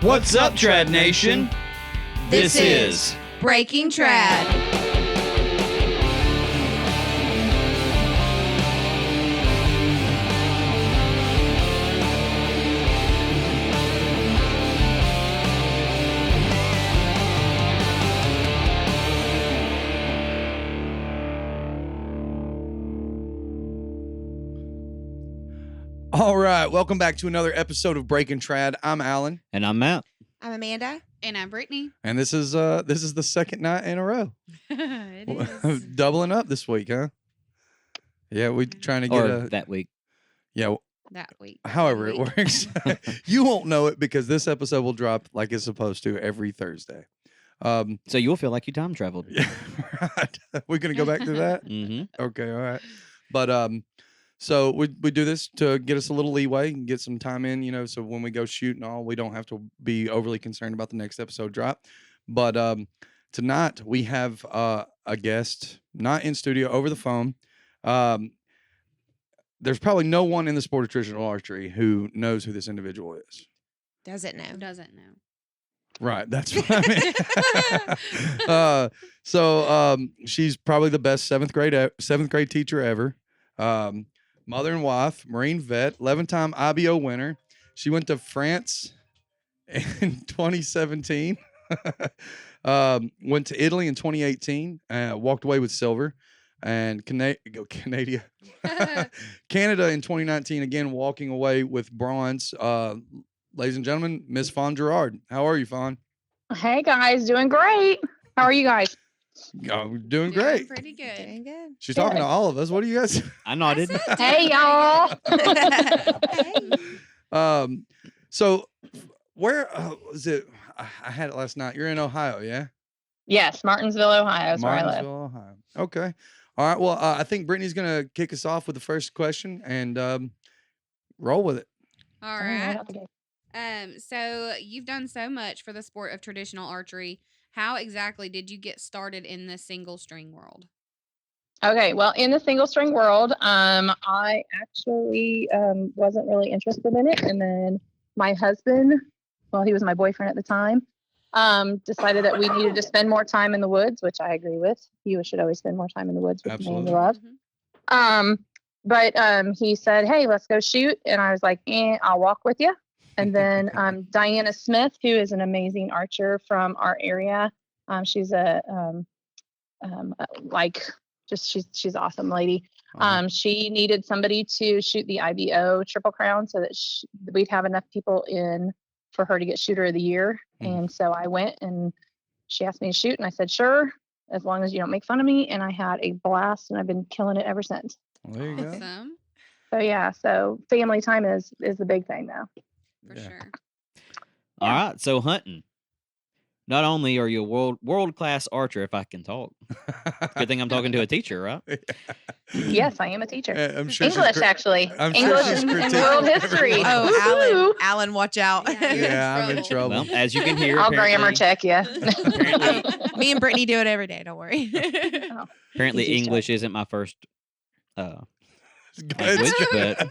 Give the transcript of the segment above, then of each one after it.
What's up, Trad Nation? This is Breaking Trad. All right, welcome back to another episode of Breaking Trad. I'm Alan, And I'm Matt. I'm Amanda. And I'm Brittany. and this is the second night in a row. It is. Doubling up this week, huh? Yeah, we trying to get Or that week. yeah. That week. However it Week. works, you won't know it because this episode will drop like it's supposed to every Thursday. So you'll feel like you time traveled. Yeah, right. We're gonna go back to that. Mm-hmm. Okay, all right. But so we do this to get us a little leeway and get some time in, so when we go shoot and all, we don't have to be overly concerned about the next episode drop. But tonight we have a guest, not in studio, over the phone. There's probably no one in the sport of traditional archery who knows who this individual is. Doesn't know. Doesn't know. Right, that's what I mean. So she's probably the best seventh grade teacher ever. Mother and wife, Marine vet, 11-time IBO winner. She went to France in 2017. Went to Italy in 2018. Walked away with silver. And Canada in 2019, again walking away with bronze. Ladies and gentlemen, Miss Fawn Girard. How are you, Fawn? Hey guys, doing great. How are you guys? Doing great. Pretty good. Doing good. She's talking to all of us. What do you guys? I nodded. Hey y'all. Hey. So where was it? I had it last night. You're in Ohio, yeah? Yes, Martinsville, Ohio is where I live. Martinsville, Ohio. Okay. All right. Well, I think Brittany's going to kick us off with the first question and roll with it. All Oh, right. okay. So you've done so much for the sport of traditional archery. How exactly did you get started in the single string world? Okay, well, in the single string world, I actually wasn't really interested in it, and then my husband, well, he was my boyfriend at the time, decided that we needed to spend more time in the woods, which I agree with. You should always spend more time in the woods with the man you love. But he said, "Hey, let's go shoot," and I was like, "I'll walk with you." And then Diana Smith, who is an amazing archer from our area, she's she's an awesome lady. She needed somebody to shoot the IBO Triple Crown so that we'd have enough people in for her to get Shooter of the Year. And so I went and she asked me to shoot, and I said, "Sure, as long as you don't make fun of me." And I had a blast, and I've been killing it ever since. Well, there you go. Awesome. So yeah, so family time is the big thing now. For Yeah. sure. All right. So hunting. Not only are you a world class archer, if I can talk. Good thing I'm talking to a teacher, right? Yes, I am a teacher. I'm sure English, actually. I'm sure English she's and critiquing world history. everyone. Oh, Woo-hoo. Alan, watch out. Yeah, you're Yeah, I'm in trouble. Well, as you can hear, I'll grammar check you. apparently, Me and Brittany do it every day. Don't worry. apparently Easy English isn't my first Go ahead, language, Scott.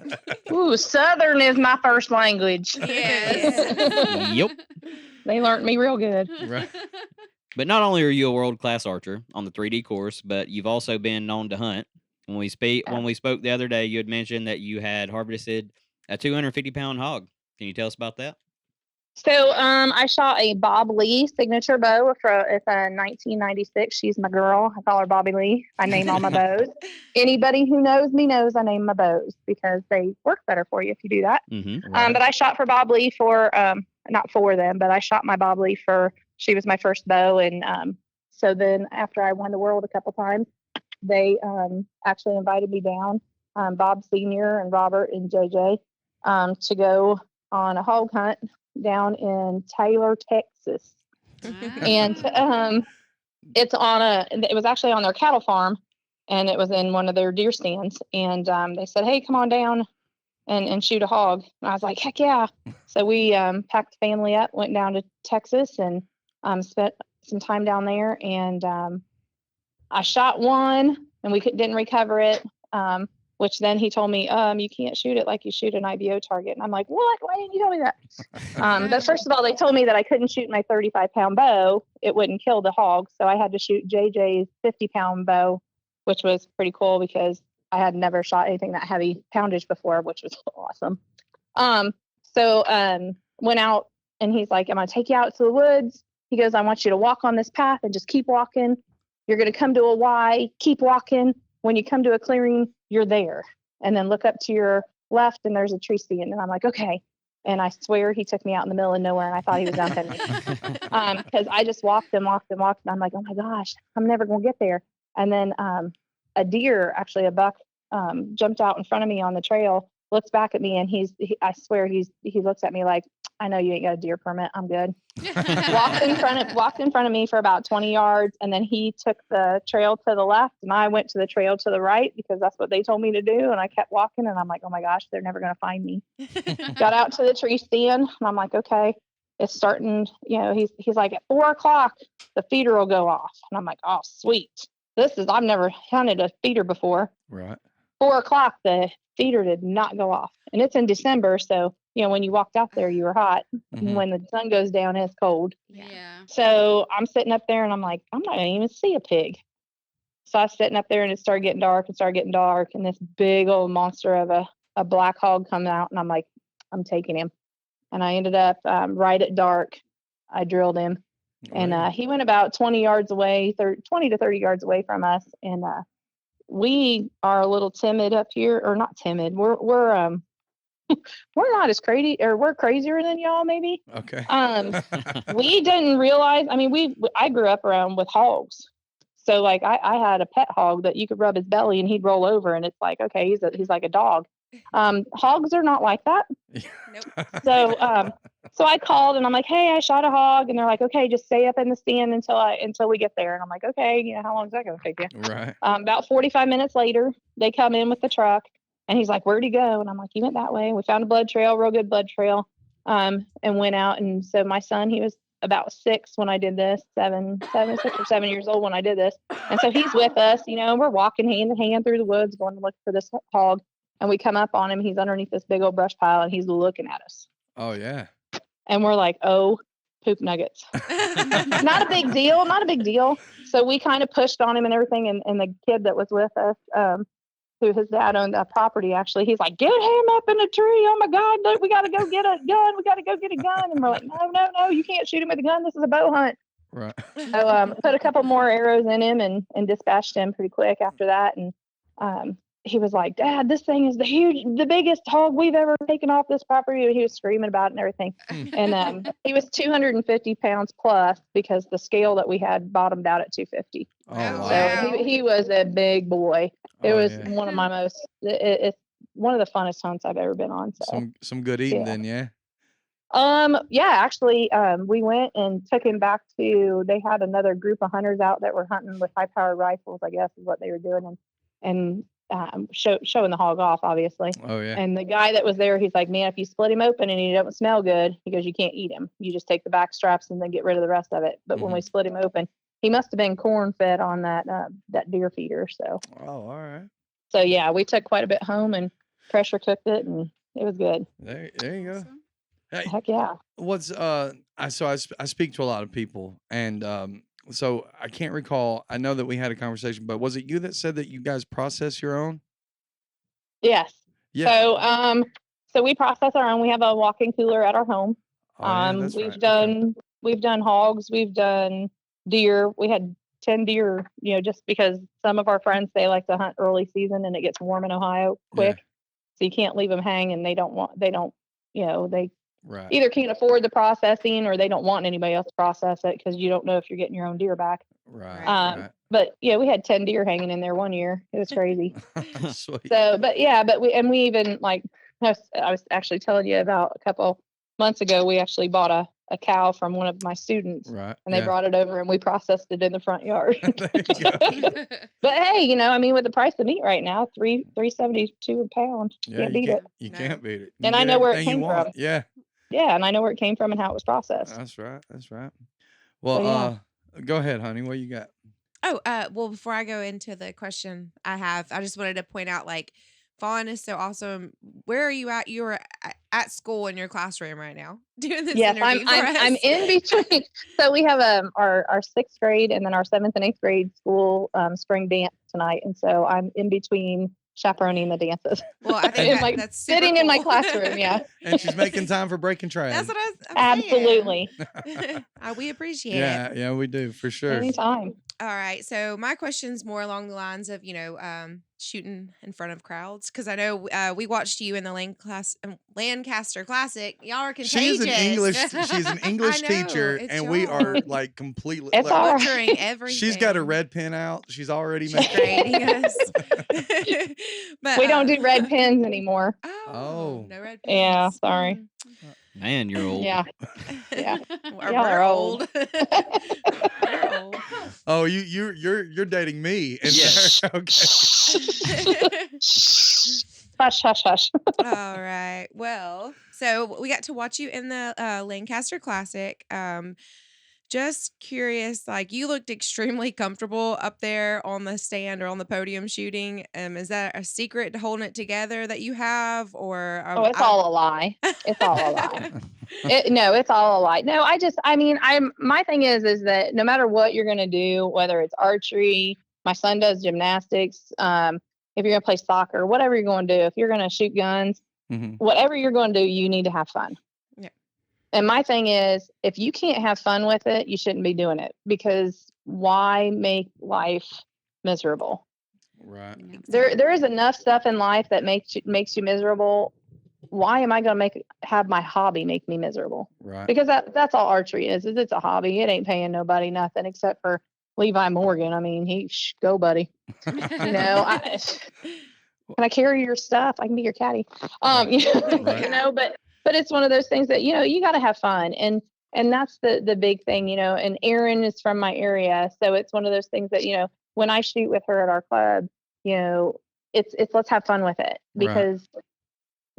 but Ooh, Southern is my first language. Yes. yep. They learned me real good. Right. But not only are you a world class archer on the 3D course, but you've also been known to hunt. When we spoke the other day, you had mentioned that you had harvested a 250-pound hog. Can you tell us about that? So I shot a Bob Lee signature bow for it's a 1996. She's my girl. I call her Bobby Lee. I name all my bows. Anybody who knows me knows I name my bows because they work better for you if you do that. Mm-hmm. But I shot for Bob Lee for not for them, but I shot my Bob Lee for she was my first bow, and so then after I won the world a couple times, they actually invited me down, Bob Senior and Robert and JJ, to go on a hog hunt down in Taylor, Texas. And it was actually on their cattle farm, and it was in one of their deer stands. And they said, "Hey, come on down and shoot a hog." And I was like, "Heck yeah." So we packed the family up, went down to Texas, and spent some time down there. And I shot one, and we didn't recover it. which then he told me, you can't shoot it like you shoot an IBO target. And I'm like, what? Why didn't you tell me that? But first of all, they told me that I couldn't shoot my 35-pound bow. It wouldn't kill the hog. So I had to shoot JJ's 50-pound bow, which was pretty cool because I had never shot anything that heavy poundage before, which was awesome. So went out and he's like, I'm going to take you out to the woods. He goes, I want you to walk on this path and just keep walking. You're going to come to a Y, keep walking. When you come to a clearing, you're there. And then look up to your left and there's a tree stand. And I'm like, okay. And I swear he took me out in the middle of nowhere and I thought he was dumping me. Because I just walked and walked and walked. And I'm like, oh my gosh, I'm never going to get there. And then a deer, actually a buck, jumped out in front of me on the trail, looks back at me, and I swear he looks at me like, I know you ain't got a deer permit. I'm good. walked in front of me for about 20 yards, and then he took the trail to the left, and I went to the trail to the right because that's what they told me to do. And I kept walking, and I'm like, oh my gosh, they're never going to find me. Got out to the tree stand, and I'm like, okay, it's starting. He's like, at 4:00, the feeder will go off, and I'm like, oh sweet. I've never hunted a feeder before. Right. 4:00, the feeder did not go off, and it's in December, so when you walked out there, you were hot. Mhm. When the sun goes down, it's cold. Yeah. So I'm sitting up there, and I'm like, I'm not gonna even see a pig. So I was sitting up there, and it started getting dark, and this big old monster of a black hog come out, and I'm like, I'm taking him. And I ended up right at dark. I drilled him, and Right. he went about 20 yards away, 20 to 30 yards away from us, and we are a little timid up here, or not timid. We're we're not as crazy, or we're crazier than y'all maybe. Okay. We didn't realize. I mean, I grew up around with hogs, so like I had a pet hog that you could rub his belly and he'd roll over, and it's like, okay, he's like a dog. Hogs are not like that. So I called and I'm like, hey, I shot a hog, and they're like, okay, just stay up in the stand until we get there. And I'm like, okay, how long is that gonna take you? Right. About 45 minutes later, they come in with the truck, and he's like, where'd he go? And I'm like, he went that way. We found a blood trail, real good blood trail, and went out. And so my son, he was about 6 when I did this, 6 or 7 years old when I did this. And so he's with us, we're walking hand in hand through the woods, going to look for this hog. And we come up on him. He's underneath this big old brush pile, and he's looking at us. Oh yeah. And we're like, oh, poop nuggets. Not a big deal. So we kind of pushed on him and everything. And the kid that was with us, who his dad owned that property, actually, he's like, get him up in a tree. Oh my God, look, we got to go get a gun. And we're like, no, you can't shoot him with a gun. This is a bow hunt. Right. So put a couple more arrows in him and dispatched him pretty quick after that. And he was like, Dad, this thing is the biggest hog we've ever taken off this property. And he was screaming about it and everything. And he was 250 pounds plus, because the scale that we had bottomed out at 250. Oh Oh, wow. So wow. he was a big boy. It Oh, was yeah. one of my most, it's one of the funnest hunts I've ever been on. So Some good eating yeah. then, yeah. yeah, actually, we went and took him back to, they had another group of hunters out that were hunting with high powered rifles, I guess is what they were doing, and showing the hog off, obviously. Oh yeah. And the guy that was there, he's like, man, if you split him open and he don't smell good, he goes, you can't eat him. You just take the back straps and then get rid of the rest of it. But when we split him open, he must have been corn fed on that deer feeder. So Oh, all right. so yeah, we took quite a bit home and pressure cooked it, and it was good. There you go. Awesome. Hey, Heck yeah. what's I speak to a lot of people, and so I can't recall. I know that we had a conversation, but was it you that said that you guys process your own? Yes. Yeah. So we process our own. We have a walk-in cooler at our home. Oh, yeah, that's We've right. Okay. done hogs, we've done deer. We had 10 deer, just because some of our friends, they like to hunt early season and it gets warm in Ohio quick. So you can't leave them hanging. They Right. either can't afford the processing, or they don't want anybody else to process it, because you don't know if you're getting your own deer back. Right. Um, But yeah, we had 10 deer hanging in there one year. It was crazy. Right. Sweet. So, but we even, like, I was actually telling you about a couple months ago, we actually bought a cow from one of my students, Right. and they brought it over and we processed it in the front yard. There you go. But hey, with the price of meat right now, $3.72 a pound, Yeah, can't beat it. You No. can't beat it. You And can I get know where it everything you came from. want. Yeah. Yeah, and I know where it came from and how it was processed. That's right. That's right. Well, So, yeah. go ahead, honey. What you got? Oh, well, before I go into the question I just wanted to point out, like, Fawn is so awesome. Where are you at? You're at school in your classroom right now doing this Yes, interview for us. I'm in between. So we have our sixth grade and then our seventh and eighth grade school spring dance tonight, and so I'm in between chaperoning the dances. Well, I think In my- that's super sitting in my cool. classroom. Yeah, And she's making time for breaking train. That's what I'm absolutely, saying. We appreciate it. Yeah, we do for sure. anytime. All right. So my question's more along the lines of, shooting in front of crowds. Because I know we watched you in the Lancaster Classic. Y'all are contagious. She's an English I know, teacher, it's and we are y'all. like completely. It's look, all right. Butchering everything. she's got a red pen out. She's already She's making. grading us. But, We don't do red pens anymore. Oh, no red pens. Yeah, sorry. Man, you're old. Yeah, yeah. Or Y'all we're are old. old. We're old. Oh, you're dating me. And Yes. okay. Hush, hush, hush. All right. Well, so we got to watch you in the Lancaster Classic. Just curious, like you looked extremely comfortable up there on the stand or on the podium shooting. Is that a secret to holding it together that you have, or Oh, it's all a lie. It's all a lie. No, it's all a lie. No, my thing is that no matter what you're going to do, whether it's archery, my son does gymnastics, if you're going to play soccer, whatever you're going to do, if you're going to shoot guns, whatever you're going to do, you need to have fun. Yeah. And my thing is, if you can't have fun with it, you shouldn't be doing it, because why make life miserable? Right. There is enough stuff in life that makes you miserable. Why am I going to have my hobby make me miserable? Right. Because that's all archery is it's a hobby. It ain't paying nobody nothing except for Levi Morgan. I mean, go buddy. Can I carry your stuff? I can be your caddy. Right. But it's one of those things that, you got to have fun. And that's the big thing, and Erin is from my area. So it's one of those things that, when I shoot with her at our club, it's let's have fun with it, because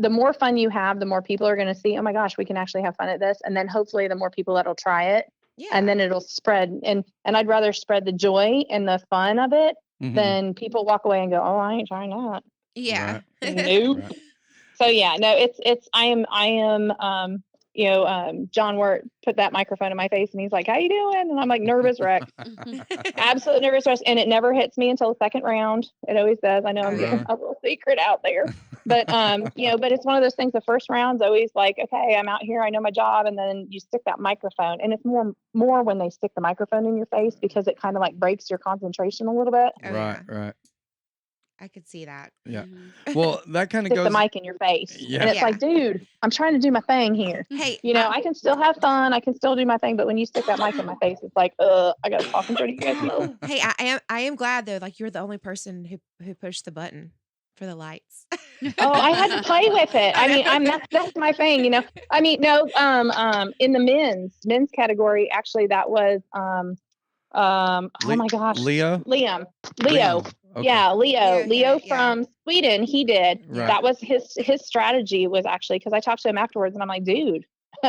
the more fun you have, the more people are going to see, oh my gosh, we can actually have fun at this. And then hopefully the more people that'll try it, and then it'll spread. And I'd rather spread the joy and the fun of it than people walk away and go, oh, I ain't trying that. Yeah. Nope. Right. So yeah, no, I am, John Wirt put that microphone in my face and he's like, how you doing? And I'm like, nervous wreck, absolute nervous wreck. And it never hits me until the second round. It always does. I know I'm getting a little secret out there, but, but it's one of those things. The first round's always like, okay, I'm out here, I know my job. And then you stick that microphone, and it's more when they stick the microphone in your face, because it kind of like breaks your concentration a little bit. Oh, Right. yeah. Right. I could see that. Yeah. Well, that kind of Stick goes. the mic in your face. Yeah. And it's Yeah. like, dude, I'm trying to do my thing here. Hey, I can still have fun. I can still do my thing. But when you stick that mic in my face, it's like, I got to talk in front of you guys. No. hey, I am glad though. Like you're the only person who pushed the button for the lights. Oh, I had to play with it. I mean, that's my thing. I mean, no. In the men's category, actually, that was oh my gosh, Leo. Leo. Okay. Yeah, Leo Yeah. from Sweden. He did. Right. That was his strategy, was actually, because I talked to him afterwards and I'm like, dude,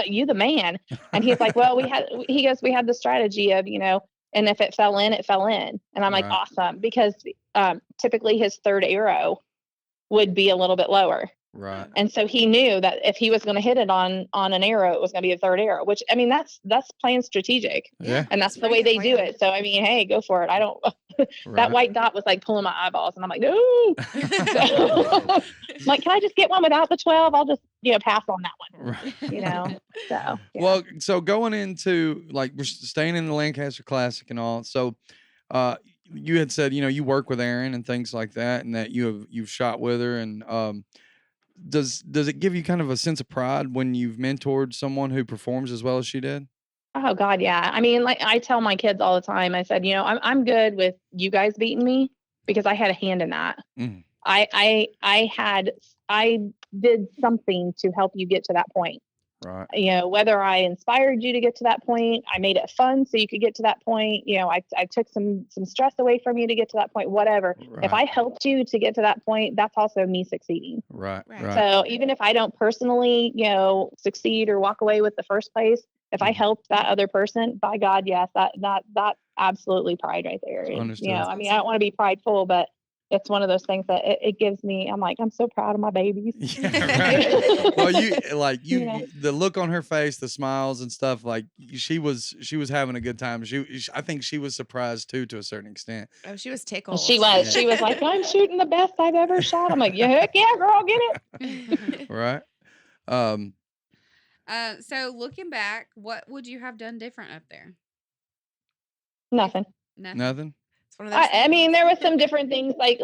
you the man. And he's like, well, we had the strategy of, and if it fell in, it fell in. And I'm like, Right. awesome, because typically his third arrow would be a little bit lower. Right. And so he knew that if he was going to hit it on an arrow, it was going to be a third arrow, which, I mean, that's playing strategic. Yeah. And that's It's the way very they good do plan. it. So, I mean, hey, go for it. I don't, Right. that white dot was like pulling my eyeballs, and I'm like, no. I'm like, can I just get one without the 12? I'll just, pass on that one, Right. so. Yeah. Well, so going into, like, we're staying in the Lancaster Classic and all. So, you had said, you work with Erin and things like that, and that you've shot with her, and does it give you kind of a sense of pride when you've mentored someone who performs as well as she did? Oh God, yeah. I mean, like I tell my kids all the time, I said, I'm good with you guys beating me, because I had a hand in that. Mm. I did something to help you get to that point. Right. Whether I inspired you to get to that point, I made it fun so you could get to that point. I took some stress away from you to get to that point, whatever. Right. If I helped you to get to that point, that's also me succeeding. Right. Right. Right. So even if I don't personally, succeed or walk away with the first place, if I helped that other person, by God, yes, that absolutely pride right there. And, Understood. I mean, I don't want to be prideful, but it's one of those things that it gives me. I'm like, I'm so proud of my babies. Yeah, right. Well, You know? the look on her face, the smiles and stuff, like she was having a good time. I think she was surprised too, to a certain extent. Oh, she was And tickled. she was. Yeah. She was like, I'm shooting the best I've ever shot. I'm like, yeah, heck yeah, girl, get it. Right. Um, So looking back, what would you have done different up there? Nothing. Nothing. nothing. It's one of those I mean, things. there was some different things like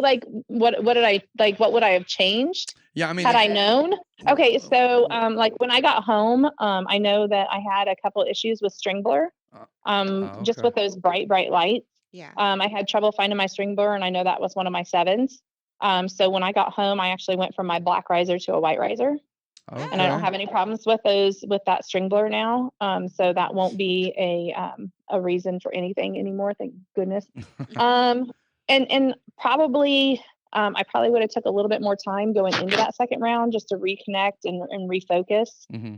what did I like? What would I have changed Yeah, I mean, had I known? Okay, so like when I got home, I know that I had a couple issues with string blur. Just okay. with those bright lights. Yeah. I had trouble finding my string blur, and I know that was one of my 7s. So when I got home, I actually went from my black riser to a white riser, and I don't have any problems with that string blur now. So that won't be a reason for anything anymore. Thank goodness. And probably I probably would have took a little bit more time going into that second round just to reconnect and refocus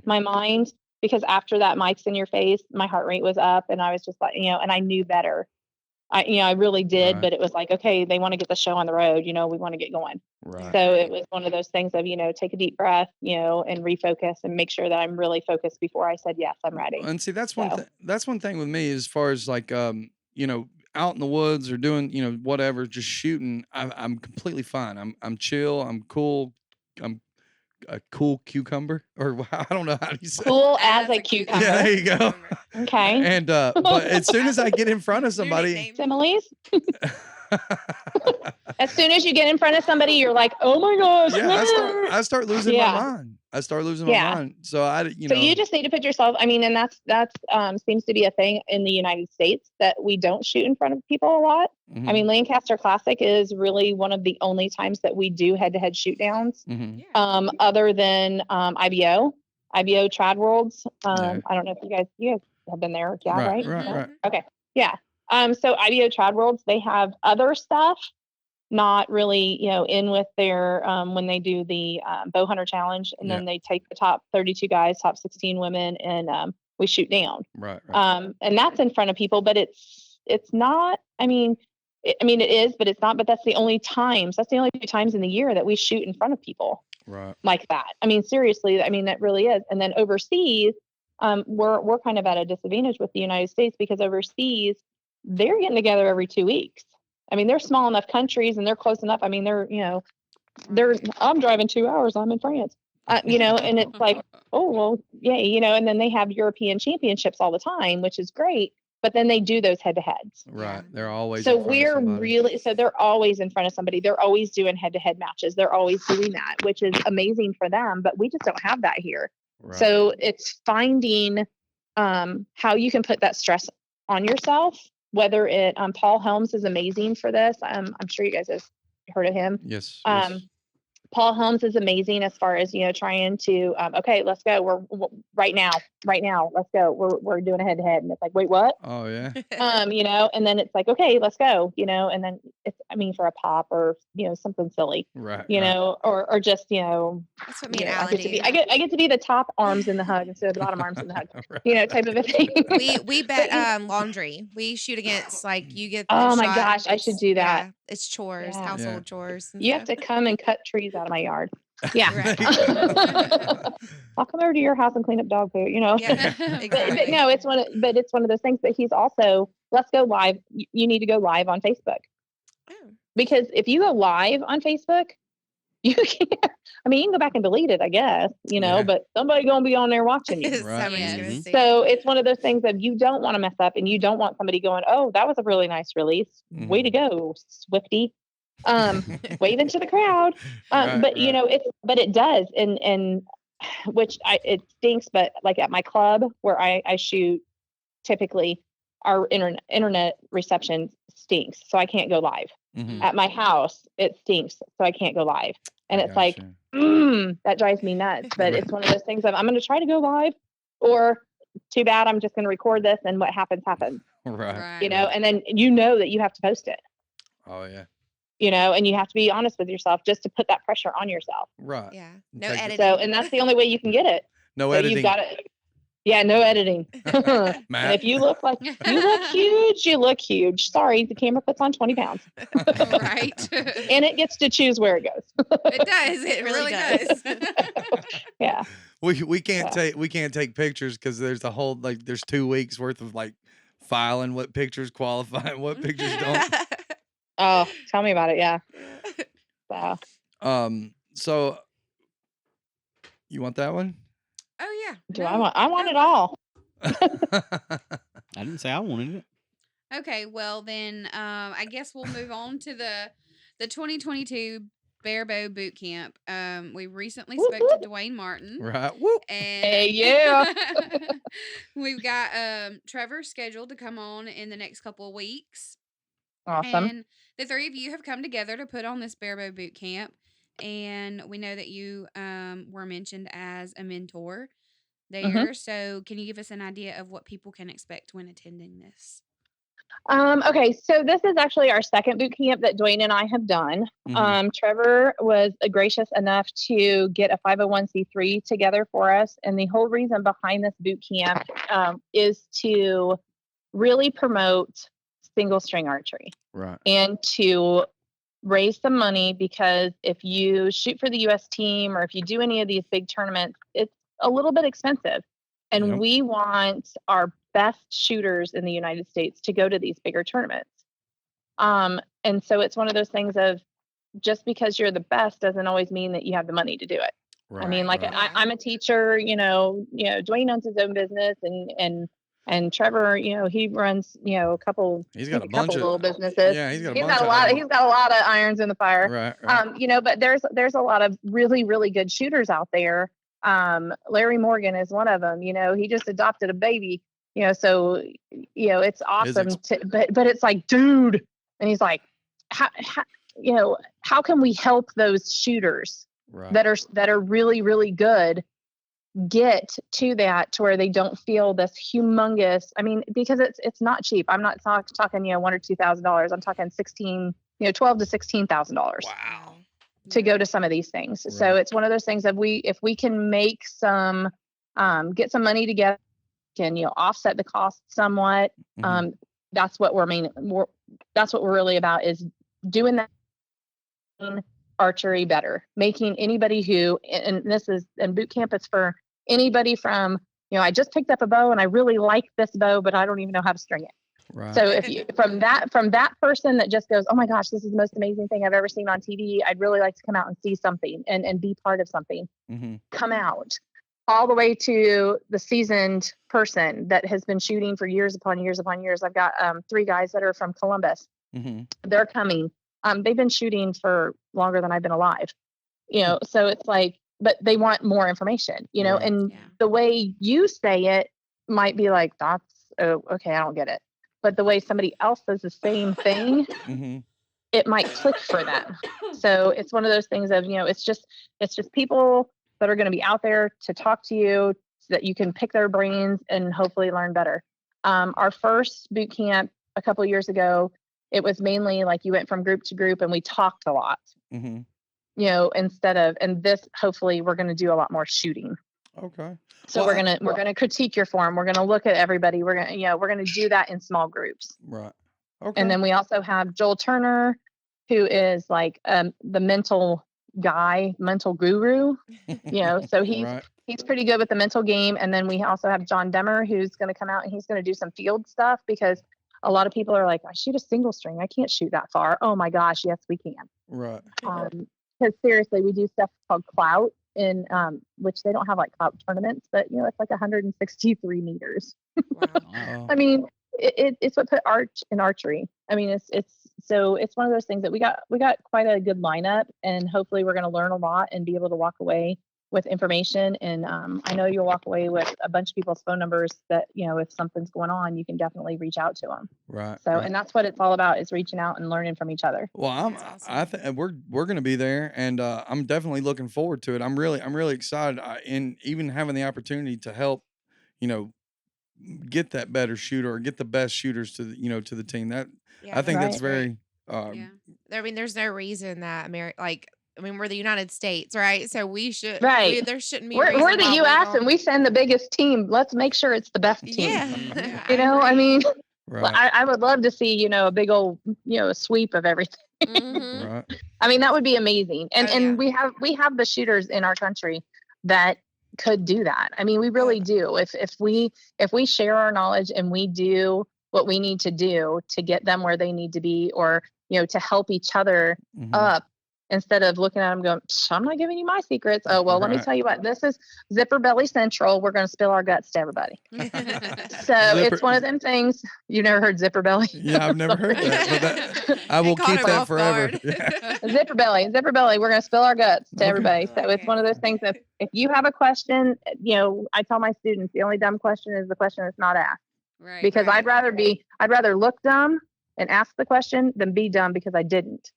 my mind, because after that mic's in your face, my heart rate was up, and I was just like, and I knew better. I really did, Right. but it was like, okay, they want to get the show on the road, we want to get going. Right. So it was one of those things of, take a deep breath, and refocus and make sure that I'm really focused before I said, yes, I'm ready. And see, that's So. that's one thing with me as far as like out in the woods or doing whatever, just shooting. I'm completely fine. I'm chill. I'm cool. I'm a cool cucumber, or I don't know how do you say. Cool as As a a cucumber. Yeah, there you go. Okay. And but as soon as I get in front of somebody, Similes. As soon as you get in front of somebody, you're like, oh my gosh. yeah, I start losing my Yeah. mind. I start losing my Yeah. mind. So So you just need to put yourself, and that's seems to be a thing in the United States, that we don't shoot in front of people a lot. I mean, Lancaster Classic is really one of the only times that we do head-to-head shoot downs, Yeah. other than IBO Trad Worlds. Yeah. I don't know if you guys have been there. Yeah, right? Right. Okay. Yeah. So IBO Trad Worlds, they have other stuff, not really, in with their, when they do the bow hunter challenge, and then they take the top 32 guys, top 16 women, and we shoot down. Right. And that's in front of people, but it's not, it is, but it's not, but that's the only 2 times in the year that we shoot in front of people Right. like that. Seriously, that really is. And then overseas, we're kind of at a disadvantage with the United States, because overseas, they're getting together every 2 weeks. They're small enough countries, and they're close enough. I'm driving 2 hours. I'm in France, and it's like, oh, well, yay, and then they have European championships all the time, which is great. But then they do those head-to-heads. Right. They're always So in front of we're somebody. really, so they're always in front of somebody. They're always doing head-to-head matches. They're always doing that, which is amazing for them. But we just don't have that here. Right. So it's finding how you can put that stress on yourself. Whether it, Paul Helms is amazing for this. I'm sure you guys have heard of him. Yes. Paul Helms is amazing as far as, trying to, okay, let's go. We're right now, let's go. We're doing a head to head. And it's like, wait, what? Oh yeah. And then it's like, okay, let's go, and then it's, for a pop or, something silly, Right. or just, That's what me and Alan do. I get to be the top arms in the hug instead of the bottom arms in the hug, Right. type of a thing. We bet laundry. We shoot against, like, you get. Oh the my shot, gosh, I should it's- do that. Yeah, it's chores, Yeah. household chores. and You have stuff. to come and cut trees out of my yard. Yeah. Right. I'll come over to your house and clean up dog poo, Yeah, But exactly. no, it's one of those things. But he's also, let's go live. You need to go live on Facebook, Oh. because if you go live on Facebook, you can't. You can go back and delete it, I guess, Yeah. but somebody gonna be on there watching you. Somebody's Yes. gonna see. So it's one of those things that you don't want to mess up, and you don't want somebody going, "Oh, that was a really nice release. Way to go, Swifty." Wave into the crowd. Right, But right. but it does, and which it stinks. But like at my club where I shoot, typically our internet reception stinks, so I can't go live. Mhm. At my house, it stinks, so I can't go live. And I it's like, gotcha. that drives me nuts. But it's one of those things of, I'm going to try to go live, or too bad, I'm just going to record this, and what happens happens. Right. And then that you have to post it. Oh yeah. And you have to be honest with yourself, just to put that pressure on yourself. Right. Yeah. No Take it- editing. So, and that's the only way you can get it. No So editing. you've got to, Yeah, no editing. And Matt. if you look like you look huge, you look huge. Sorry, the camera puts on 20 pounds. Right. And it gets to choose where it goes. It does. It really does. Yeah. We can't Yeah. take pictures because there's a whole there's 2 weeks worth of filing what pictures qualify and what pictures don't. Oh, tell me about it. Yeah. Wow. So you want that one? Oh yeah. Do No, I want no, it all. I didn't say I wanted it. Okay, well then, I guess we'll move on to the 2022 Barebow Boot Camp. We recently Whoop, spoke whoop. to Dwayne Martin, Right. Whoop. and Hey, yeah. we've got Trevor scheduled to come on in the next couple of weeks. Awesome. And the three of you have come together to put on this Barebow Boot Camp, and we know that you were mentioned as a mentor there. So, can you give us an idea of what people can expect when attending this? Okay, so this is actually our second boot camp that Dwayne and I have done. Mhm. Trevor was gracious enough to get a 501c3 together for us. And the whole reason behind this boot camp is to really promote single string archery Right. and to raise some money, because if you shoot for the US team or if you do any of these big tournaments, it's a little bit expensive. And Yep. we want our best shooters in the United States to go to these bigger tournaments. And so it's one of those things of, just because you're the best doesn't always mean that you have the money to do it. Right. I mean, like right. I'm a teacher, Dwayne owns his own business, and Trevor, he runs, a couple He's got a bunch of little businesses. Yeah, he's got a He's bunch got a of lot. irons. He's got a lot of irons in the fire. Right. But there's a lot of really, really good shooters out there. Larry Morgan is one of them. He just adopted a baby. So it's awesome. But it's like, dude, and he's like, how can we help those shooters Right. that are really, really good get to that, to where they don't feel this humongous, because it's not cheap. I'm not talking $1,000 or $2,000. I'm talking $12,000 to $16,000 Wow. to go to some of these things. So Right. it's one of those things that if we can make some, get some money together, can offset the cost somewhat. Mhm. That's what that's what we're really about, is doing that archery better, making anybody who, and boot camp is for anybody from, I just picked up a bow and I really like this bow, but I don't even know how to string it. Right. So if you, from that person that just goes, oh my gosh, this is the most amazing thing I've ever seen on TV, I'd really like to come out and see something and be part of something. Mhm. Come out, all the way to the seasoned person that has been shooting for years upon years upon years. I've got 3 guys that are from Columbus. Mhm. They're coming. They've been shooting for longer than I've been alive. So it's like, but they want more information, Right. and Yeah. the way you say it might be like, that's, oh, okay, I don't get it. But the way somebody else says the same thing, Mhm. it might click for them. So it's one of those things of, it's just people that are going to be out there to talk to you, so that you can pick their brains and hopefully learn better. Our first boot camp a couple of years ago, it was mainly like you went from group to group and we talked a lot, Mhm. and this, hopefully we're going to do a lot more shooting. Okay. So Well, we're going to critique your form. We're going to look at everybody. We're going to do that in small groups. Right. Okay. And then we also have Joel Turner, who is like the mental guy, mental guru. So Right. he's pretty good with the mental game. And then we also have John Demmer, who's going to come out and he's going to do some field stuff, because a lot of people are like, I shoot a single string, I can't shoot that far. Oh my gosh, yes, we can. Right. Because seriously, we do stuff called clout, in which they don't have like clout tournaments, but it's like 163 meters. Wow. Oh. I mean, it's what put arch in archery. I mean, it's one of those things that we got quite a good lineup, and hopefully we're going to learn a lot and be able to walk away with information. And I know you'll walk away with a bunch of people's phone numbers that, if something's going on, you can definitely reach out to them. Right. So, right. and that's what it's all about, is reaching out and learning from each other. Well, That's I awesome. think we're going to be there, and I'm definitely looking forward to it. I'm really excited, and even having the opportunity to help, you know, get that better shooter or get the best shooters to to the team. That Yeah, I think that's that's Right. great. very Yeah. I mean, there's no reason that I mean, we're the United States, right? So Right. there shouldn't be a We're reason the why we U.S. and don't. we send the biggest team. Let's make sure it's the best team. Yeah. Mhm. You know, I agree. mean, Right. I would love to see, a big old, a sweep of everything. Mhm. Right. I mean, that would be amazing. And Oh, yeah. we have the shooters in our country that could do that. I mean, we Oh, really do. If we share our knowledge and we do what we need to do to get them where they need to be, or to help each other Mhm. up, instead of looking at them going, "Psh, I'm not giving you my secrets. Oh, well, let me Right. tell you what, this is Zipper Belly Central. We're going to spill our guts to everybody." So Zipper- it's one of them things. You never heard Zipper Belly? Yeah, I've never heard that, but that I will caught keep him that off forever. guard. Yeah. Zipper Belly. We're going to spill our guts to Okay. everybody. I So like it's one of it. those things that if you have a question, I tell my students the only dumb question is the question that's not asked. Right. Because Right. I'd rather look dumb and ask the question than be dumb because I didn't.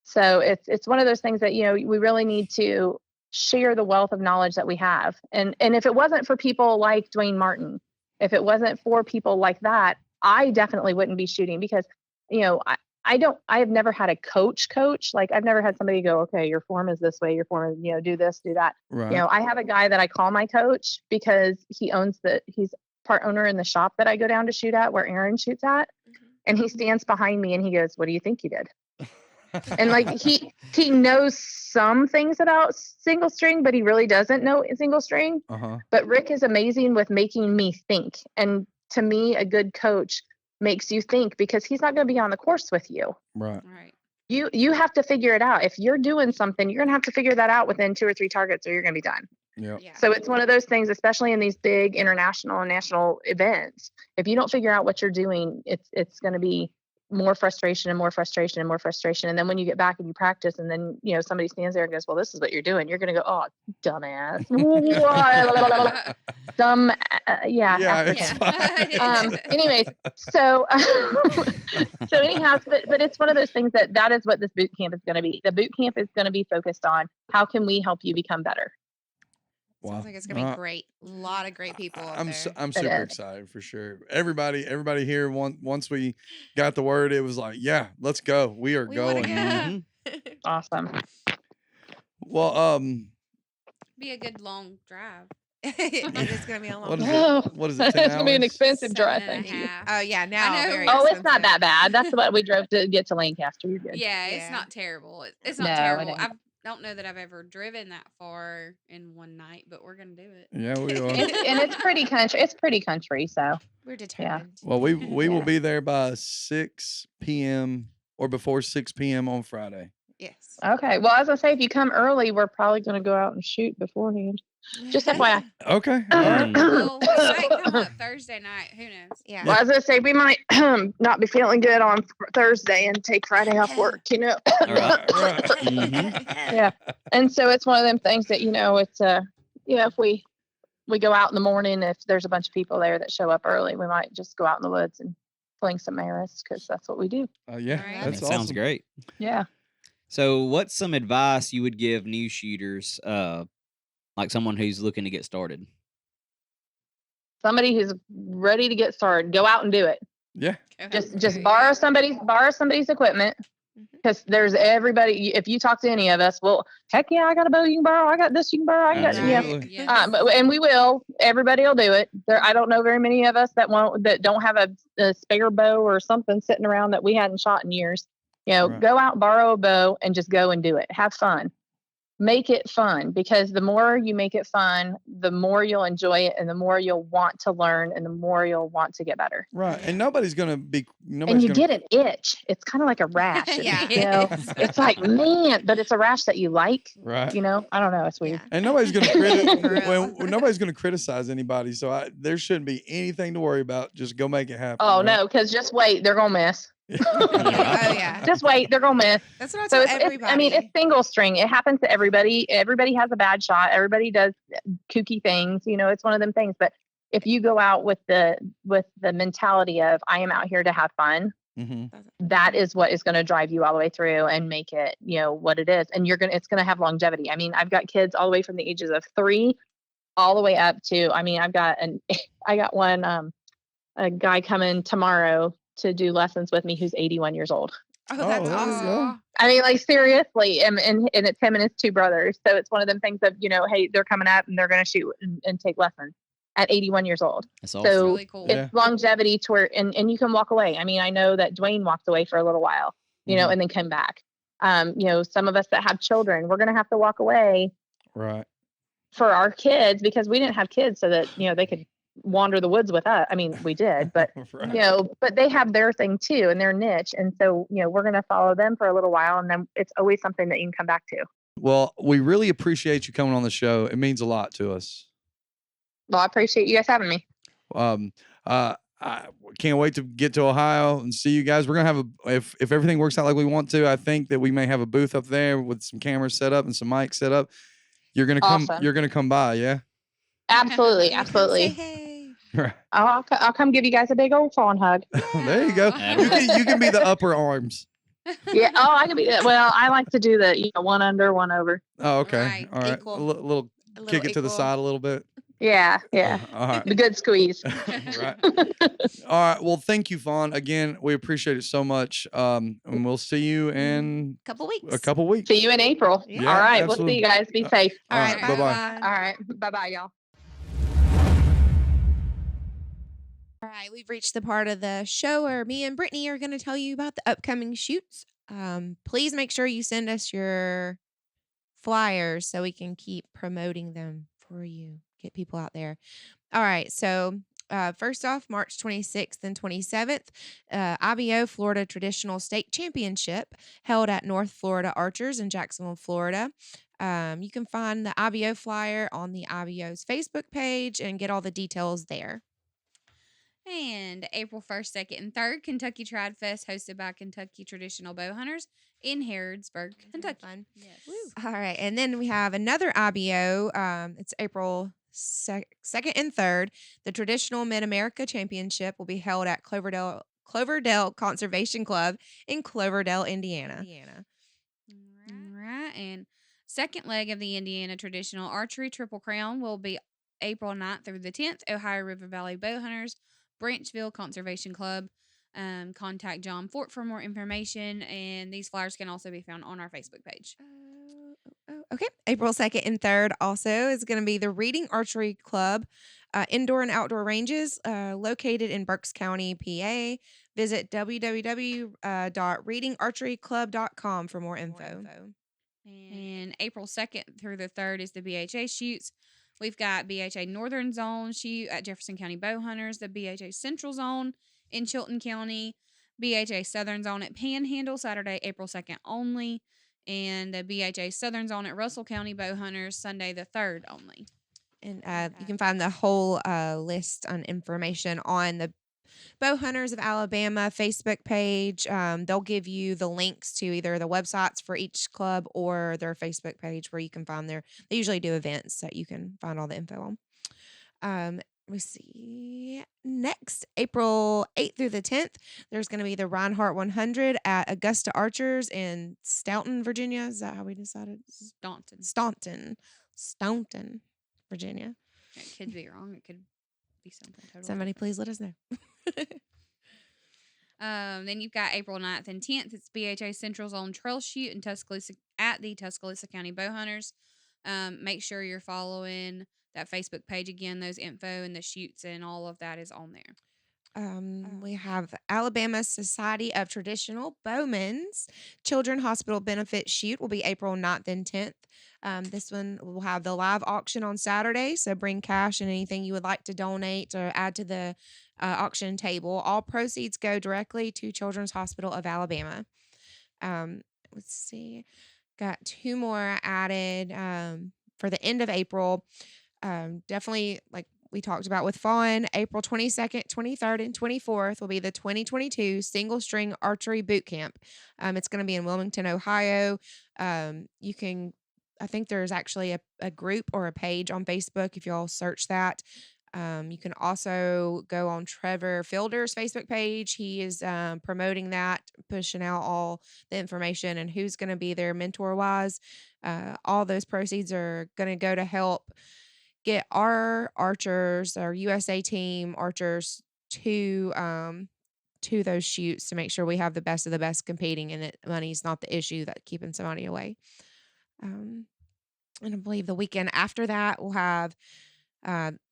So it's one of those things that, we really need to share the wealth of knowledge that we have. And if it wasn't for people like Dwayne Martin, if it wasn't for people like that, I definitely wouldn't be shooting because, I have never had a coach. Like I've never had somebody go, okay, your form is this way, your form is, do this, do that. Right. I have a guy that I call my coach because he's part owner in the shop that I go down to shoot at where Erin shoots at. And he stands behind me and he goes, "What do you think you did?" And like he knows some things about single string, but he really doesn't know single string. Uh-huh. But Rick is amazing with making me think. And to me, a good coach makes you think because he's not going to be on the course with you. Right. Right. You have to figure it out. If you're doing something, you're going to have to figure that out within 2 or 3 targets or you're going to be done. Yep. Yeah. So it's one of those things, especially in these big international and national events. If you don't figure out what you're doing, it's going to be more frustration and more frustration and more frustration. And then when you get back and you practice, and then somebody stands there and goes, "Well, this is what you're doing," you're going to go, "Oh, dumbass, dumb, yeah." Yeah, after it's him. fine. Anyways, so anyhow, but it's one of those things that is what this boot camp is going to be. The boot camp is going to be focused on how can we help you become better. Wow. Sounds like it's gonna be great. A lot of great people up I'm there. I'm super is. excited for sure. Everybody here once we got the word, it was like, yeah, let's go. We are We wanna going. go. Mhm. Awesome. Well, Be a good long drive. It is gonna be a long what is time. it? What is it? 10 It's gonna be an hours? expensive drive. 7 and a Thank you. half. Oh yeah, now know. very Oh, it's not expensive. that bad. That's what we drove to get to Lancaster. You're good. Yeah, Yeah. it's not terrible. It's No, not it terrible. ain't. I don't know that I've ever driven that far in one night, but we're gonna do it. Yeah, we are. It's pretty country. It's pretty country. So We're determined. Well, we will Yeah. be there by 6 p.m. or before 6 p.m. on Friday. Yes. okay. Well, as I say, if you come early, we're probably gonna go out and shoot beforehand. Just FYI. Okay. All right. Well, we might come up Thursday night. Who knows? Yeah. Well, as I say, we might not be feeling good on Thursday and take Friday off work. All right. Right. Mhm. Yeah. And so it's one of them things that it's if we go out in the morning, if there's a bunch of people there that show up early, we might just go out in the woods and fling some arrows because that's what we do. Yeah, Right. that's That awesome. sounds great. Yeah. So, what's some advice you would give new shooters, like someone who's looking to get started? Somebody who's ready to get started, go out and do it. Yeah. Just borrow somebody's equipment. Mhm. Because there's everybody. If you talk to any of us, well, heck yeah, I got a bow you can borrow. I got this you can borrow. I got Absolutely. yeah. Absolutely. And we will. Everybody will do it. I don't know very many of us that don't have a spare bow or something sitting around that we hadn't shot in years. Right. Go out, borrow a bow, and just go and do it. Have fun. Make it fun, because the more you make it fun, the more you'll enjoy it, and the more you'll want to learn, and the more you'll want to get better. Right. And nobody's gonna And you get an itch. It's kind of like a rash. Yeah. It's like, man, but it's a rash that you like. right. I don't know. It's weird. Yeah. And nobody's gonna For nobody's gonna criticize anybody. So there shouldn't be anything to worry about. Just go make it happen. Oh right? no, because just wait, they're gonna miss. Oh yeah. Just wait, they're gonna miss. That's what I So tell it's everybody. it's single string. It happens to everybody. Everybody has a bad shot. Everybody does kooky things. It's one of them things. But if you go out with the mentality of I am out here to have fun, Mhm. that is what is going to drive you all the way through and make it what it is. And it's going to have longevity. I mean, I've got kids all the way from the ages of 3 all the way up to, I mean, I got one a guy coming tomorrow to do lessons with me who's 81 years old. Oh, Oh, that's there you awesome. go. Aw. I mean, like seriously, and it's him and his two brothers. So it's one of them things of, hey, they're coming up and they're going to shoot and take lessons at 81 years old. That's That's awesome. So really cool. it's Yeah. longevity to where, and you can walk away. I mean, I know that Dwayne walked away for a little while, Mhm. and then come back. Some of us that have children, we're going to have to walk away Right. for our kids because we didn't have kids so that, they could wander the woods with us. I mean, we did, but Right. but they have their thing too and their niche. And so, we're going to follow them for a little while, and then it's always something that you can come back to. Well, we really appreciate you coming on the show. It means a lot to us. Well, I appreciate you guys having me. Um, I can't wait to get to Ohio and see you guys. We're gonna have if everything works out like we want to, I think that we may have a booth up there with some cameras set up and some mics set up. You're gonna come. Awesome. You're gonna come by, yeah. Absolutely. Yeah, come say Absolutely. hey. Right. I'll come give you guys a big old fawn hug. There you go. Atta You can be the upper arms. Yeah. Oh, I can be. Well, I like to do the one under, one over. Oh, okay. Right. All right. Equal. A little A little kick it to the equal. side a little bit. Yeah. Yeah. All right. The good squeeze. Right. All right. Well, thank you, Fawn. Again, we appreciate it so much. And we'll see you in Couple weeks. a couple weeks. See you in April. Yeah. All right. absolutely. We'll see you guys. Be safe. All right. Bye-bye. Bye. All right. Bye bye, y'all. All right, we've reached the part of the show where me and Brittany are going to tell you about the upcoming shoots. Please make sure you send us your flyers so we can keep promoting them for you. Get people out there. All right, so first off, March 26th and 27th, IBO Florida Traditional State Championship held at North Florida Archers in Jacksonville, Florida. You can find the IBO flyer on the IBO's Facebook page and get all the details there. And April 1st, 2nd, and 3rd, Kentucky Trad Fest hosted by Kentucky Traditional Bow Hunters in Harrodsburg, Kentucky. Fun. Yes. All right, and then we have another IBO. It's April 2nd and 3rd. The Traditional Mid America Championship will be held at Cloverdale Conservation Club in Cloverdale, Indiana. All right. And second leg of the Indiana Traditional Archery Triple Crown will be April 9th through the 10th. Ohio River Valley Bow Hunters, Branchville Conservation Club. Contact John Fort for more information, and these flyers can also be found on our Facebook page. Okay. April 2nd and 3rd also is going to be the Reading Archery Club indoor and outdoor ranges located in Berks County, PA. Visit www.readingarcheryclub.com for more info. And April 2nd through the 3rd is the BHA shoots. We've got BHA Northern Zone shoot at Jefferson County Bow Hunters, the BHA Central Zone in Chilton County, BHA Southern Zone at Panhandle, Saturday, April 2nd only, and the BHA Southern Zone at Russell County Bow Hunters, Sunday the 3rd only. And you can find the whole list on information on the Bow Hunters of Alabama Facebook page. They'll give you the links to either the websites for each club or their Facebook page where you can find they usually do events that you can find all the info on. Let's see. Next, April 8th through the 10th, there's going to be the Reinhardt 100 at Augusta Archers in Staunton, Virginia. Is that how we decided? Staunton, Virginia. It could be wrong. It could be something totally Somebody please let us know. Then you've got April 9th and 10th. It's BHA Central Zone Trail Shoot in Tuscaloosa at the Tuscaloosa County Bow Hunters. Make sure you're following that Facebook page again. Those info and the shoots and all of that is on there. We have Alabama Society of Traditional Bowmen's Children Hospital Benefit Shoot will be April 9th and 10th. This one will have the live auction on Saturday, so bring cash and anything you would like to donate or add to the auction table. All proceeds go directly to Children's Hospital of Alabama. Let's see. Got two more added for the end of April. Definitely, like we talked about with Fawn, April 22nd, 23rd, and 24th will be the 2022 Single String Archery Boot Camp. It's going to be in Wilmington, Ohio. I think there's actually a group or a page on Facebook if y'all search that. You can also go on Trevor Fielder's Facebook page. He is promoting that, pushing out all the information and who's going to be there mentor-wise. All those proceeds are going to go to help get our archers, our USA team archers to to those shoots to make sure we have the best of the best competing, and that money's not the issue that keeping somebody away. And I believe the weekend after that we'll have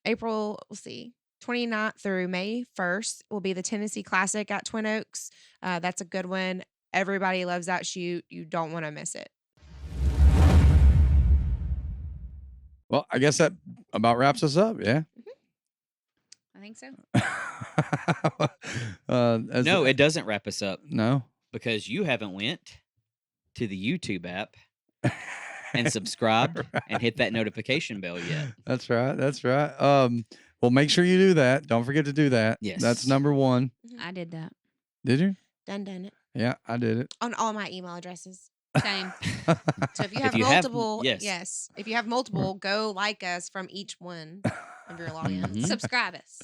April, we'll see, 29th through May 1st will be the Tennessee Classic at Twin Oaks. That's a good one. Everybody loves that shoot. You don't want to miss it. Well, I guess that about wraps us up. Yeah. I think so. No, it doesn't wrap us up No. because you haven't went to the YouTube app and subscribed and hit that notification bell yet. That's right. That's right. Well, make sure you do that. Don't forget to do that. Yes. That's number one. I did that. Did you? Done it Yeah, I did it. on all my email addresses. Same. So if you have you have- multiple, yes. if you have multiple, go like us from each one of your logins. Mhm. Subscribe us.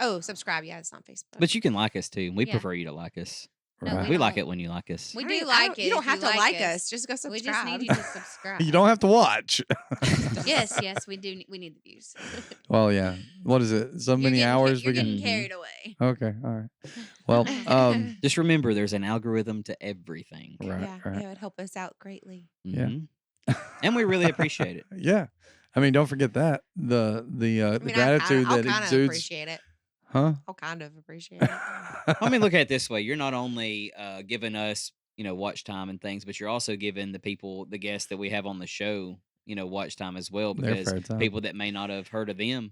Oh, subscribe. Yeah, it's on Facebook. But you can like us too. We Yeah. prefer you to like us. No, Right. We like don't. it when you like us. We I do mean, I like don't- it. You don't if have to like like us. Just go We subscribe. just need you to subscribe. You don't have to watch. Yes, we do. We need the views. Well, yeah. What is it? So many hours You're we can. getting carried away. Okay. All right. Well, Just remember, there's an algorithm to everything. right. Yeah, Right. it would help us out greatly. Yeah. Mhm. And we really appreciate it. Yeah. I mean, don't forget that the I mean, gratitude I'll that kind of exudes. appreciate it. Huh? I'll kind of appreciate it. I mean, look at it this way: you're not only giving us, watch time and things, but you're also giving the people, the guests that we have on the show, watch time as well, Their because fair time. people that may not have heard of them.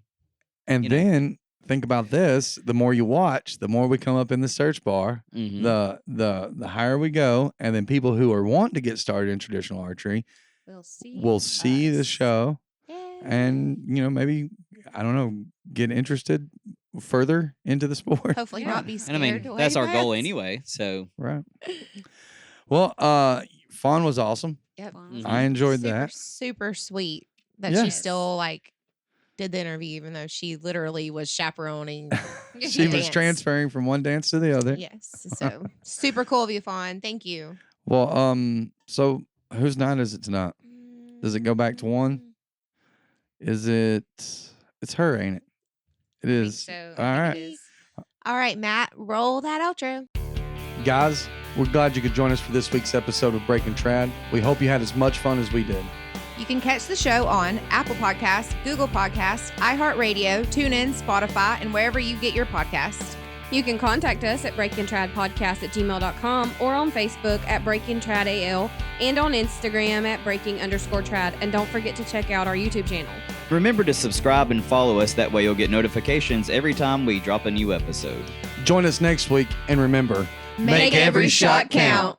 And you know. then think about this: the more you watch, the more we come up in the search bar. Mhm. The higher we go, and then people who are wanting to get started in traditional archery We'll see. will see the us. show, Yay. and maybe I don't know, get interested further into the sport. Hopefully Yeah. not be And scared. I mean, away that's our by goal us. anyway. So Right. Well, Fawn was awesome. Yep. Fun. Mhm. I enjoyed super, that. super sweet that Yeah. she still did the interview, even though she literally was chaperoning. She was Dance. transferring from one dance to the other. Yes. So super cool of you, Fawn. Thank you. Well, so whose night is it tonight? Does it go back to one? Is it? It's her, ain't it? It I think is. so. All I right. think it is. All right, Matt, roll that outro. Guys, we're glad you could join us for this week's episode of Breaking Trad. We hope you had as much fun as we did. You can catch the show on Apple Podcasts, Google Podcasts, iHeartRadio, TuneIn, Spotify, and wherever you get your podcasts. You can contact us at breakingtradpodcast@gmail.com or on Facebook at breakingtradal and on Instagram at breaking_trad. And don't forget to check out our YouTube channel. remember to subscribe and follow us. That way you'll get notifications every time we drop a new episode. Join us next week, and remember, Make every shot count.